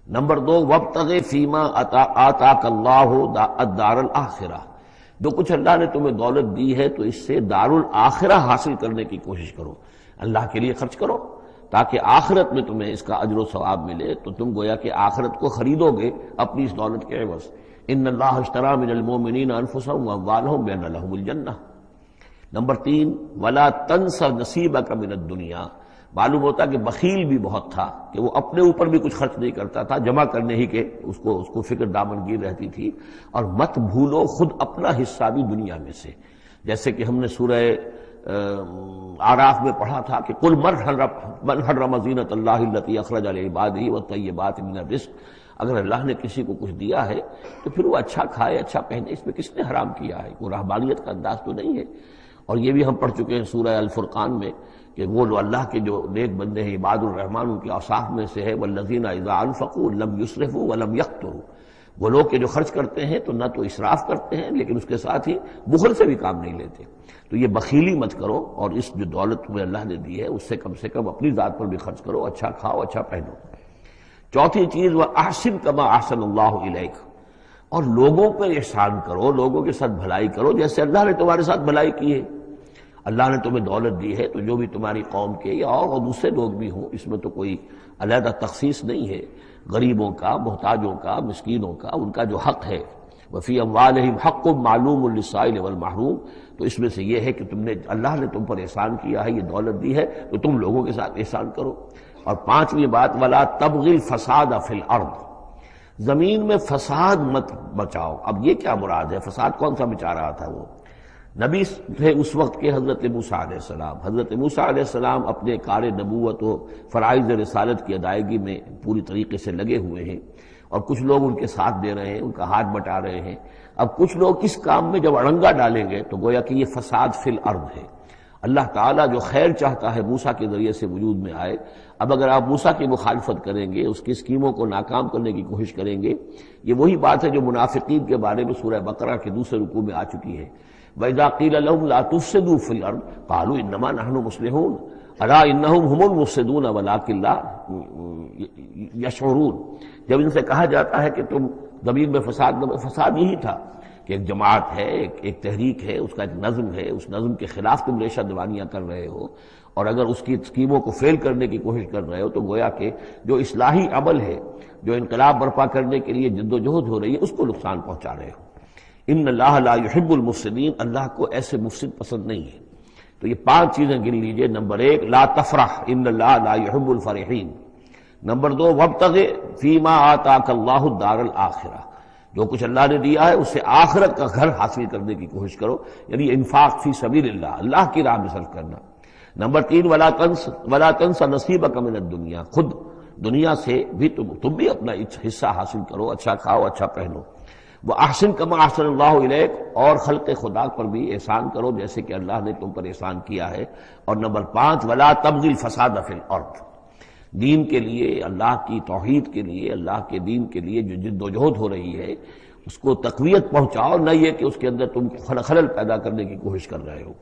Number 2 وابتغ فیما آتاک اللہ الدار الآخرہ، جو کچھ اللہ نے تمہیں دولت دی ہے تو اس سے دار الآخرہ حاصل کرنے کی کوشش کرو، اللہ کے لیے خرچ کرو تاکہ آخرت میں تمہیں اس کا اجر و ثواب ملے، تو تم گویا کہ آخرت کو خریدو گے اپنی اس دولت کے عوض۔ ان اللہ اشتری من المؤمنین انفسهم واموالهم بان لهم الجنہ۔ نمبر 3 ولا تنس نصیبک من الدنیا، معلوم ہوتا کہ بخیل بھی بہت تھا کہ وہ اپنے اوپر بھی کچھ خرچ نہیں کرتا تھا، جمع کرنے ہی کے اس کو فکر دامنگیر رہتی تھی۔ اور مت بھولو خود اپنا حصہ بھی دنیا میں سے، جیسے کہ ہم نے سورہ اعراف میں پڑھا تھا کہ قل من حرم زینۃ اللہ التی اخرج لعبادہ والطیبات من الرزق، اگر اللہ نے کسی کو کچھ دیا ہے تو پھر وہ اچھا کھائے اچھا پہنے، اس میں کس نے حرام کیا ہے؟ وہ رہبانیت کا انداز تو نہیں ہے۔ اور یہ بھی ہم پڑھ چکے ہیں سورہ الفرقان میں کہ وہ اللہ کے جو نیک بندے ہیں عباد الرحمن، ان کے اوصاف میں سے ہے والذین اذا انفقوا لم یسرفوا ولم یقتروا، وہ لوگ کہ جو خرچ کرتے ہیں تو نہ تو اسراف کرتے ہیں لیکن اس کے ساتھ ہی بخل سے بھی کام نہیں لیتے۔ تو یہ بخیلی مت کرو، اور اس جو دولت تمہیں اللہ نے دی ہے اس سے کم اپنی ذات پر بھی خرچ کرو، اچھا کھاؤ اچھا پہنو۔ چوتھی چیز وَأَحْسِن كَمَا أَحْسَنَ اللَّهُ إِلَيْكَ، اور لوگوں پر احسان کرو، لوگوں کے ساتھ بھلائی کرو جیسے اللہ نے تمہارے ساتھ بھلائی کی ہے۔ اللہ نے تمہیں دولت دی ہے تو جو بھی تمہاری قوم کے یا اور دوسرے لوگ بھی ہوں، اس میں تو کوئی علیحدہ تخصیص نہیں ہے، غریبوں کا، محتاجوں کا، مسکینوں کا، ان کا جو حق ہے وفی اموالہم حق معلوم للسائل والمحروم، تو اس میں سے یہ ہے کہ اللہ نے تم پر احسان کیا ہے، یہ دولت دی ہے تو تم لوگوں کے ساتھ احسان کرو۔ اور پانچویں بات ولا تبغی الفساد فی الارض، زمین میں فساد مت بچاؤ۔ اب یہ کیا مراد ہے؟ فساد کون سا مچا رہا تھا؟ وہ نبی تھے اس وقت کے حضرت موسیٰ علیہ السلام۔ حضرت موسیٰ علیہ السلام اپنے کار نبوت و فرائض رسالت کی ادائیگی میں پوری طریقے سے لگے ہوئے ہیں، اور کچھ لوگ ان کے ساتھ دے رہے ہیں، ان کا ہاتھ بٹا رہے ہیں۔ اب کچھ لوگ اس کام میں جب اڑنگا ڈالیں گے تو گویا کہ یہ فساد فی الارض ہے۔ اللہ تعالیٰ جو خیر چاہتا ہے موسیٰ کے ذریعے سے وجود میں آئے، اب اگر آپ موسیٰ کی مخالفت کریں گے، اس کی اسکیموں کو ناکام کرنے کی کوشش کریں گے، یہ وہی بات ہے جو منافقین کے بارے میں سورہ بقرہ کے دوسرے رکوع میں آ چکی ہے۔ وَإِذَا قِيلَ لَهُمْ لَا تُفْسِدُوا فِي الْأَرْضِ قَالُوا إِنَّمَا نَحْنُ مُصْلِحُونَ أَلَا إِنَّهُمْ هُمُ الْمُفْسِدُونَ وَلَٰكِن لَا يَشْعُرُونَ، جب ان سے کہا جاتا ہے کہ تم زمین میں فساد یہی تھا کہ ایک جماعت ہے، ایک تحریک ہے، اس کا ایک نظم ہے، اس نظم کے خلاف تم ریشہ دوانیاں کر رہے ہو، اور اگر اس کی اسکیموں کو فیل کرنے کی کوشش کر رہے ہو تو گویا کہ جو اصلاحی عمل ہے، جو انقلاب برپا کرنے کے لیے جد و جہد ہو رہی ہے، اس کو نقصان پہنچا رہے ہو۔ ان اللہ لا يحب المفسدین، اللہ کو ایسے مفسد پسند نہیں ہے۔ تو یہ 5 چیزیں گن لیجئے۔ نمبر 1 لا تفرح ان اللہ لا يحب الفرحین۔ نمبر 2 وابتغ فیما آتاک اللہ الدار الآخرہ، جو کچھ اللہ نے دیا ہے اس سے آخرت کا گھر حاصل کرنے کی کوشش کرو، یعنی انفاق فی سبیل اللہ، اللہ کی راہ میں صرف کرنا۔ نمبر 3 ولا تنس نصیبک من الدنیا، خود دنیا سے بھی تم بھی اپنا حصہ حاصل کرو، اچھا کھاؤ اچھا پہنو۔ وَأَحْسِن كَمَا أَحْسَنَ اللَّهُ إِلَيْكَ، اور خلق خدا پر بھی احسان کرو جیسے کہ اللہ نے تم پر احسان کیا ہے۔ اور نمبر 5 ولا تبغی الفساد فی الارض، دین کے لیے، اللہ کی توحید کے لیے، اللہ کے دین کے لیے جو جد و جہد ہو رہی ہے اس کو تقویت پہنچاؤ، نہ یہ کہ اس کے اندر تم خلل پیدا کرنے کی کوشش کر رہے ہو۔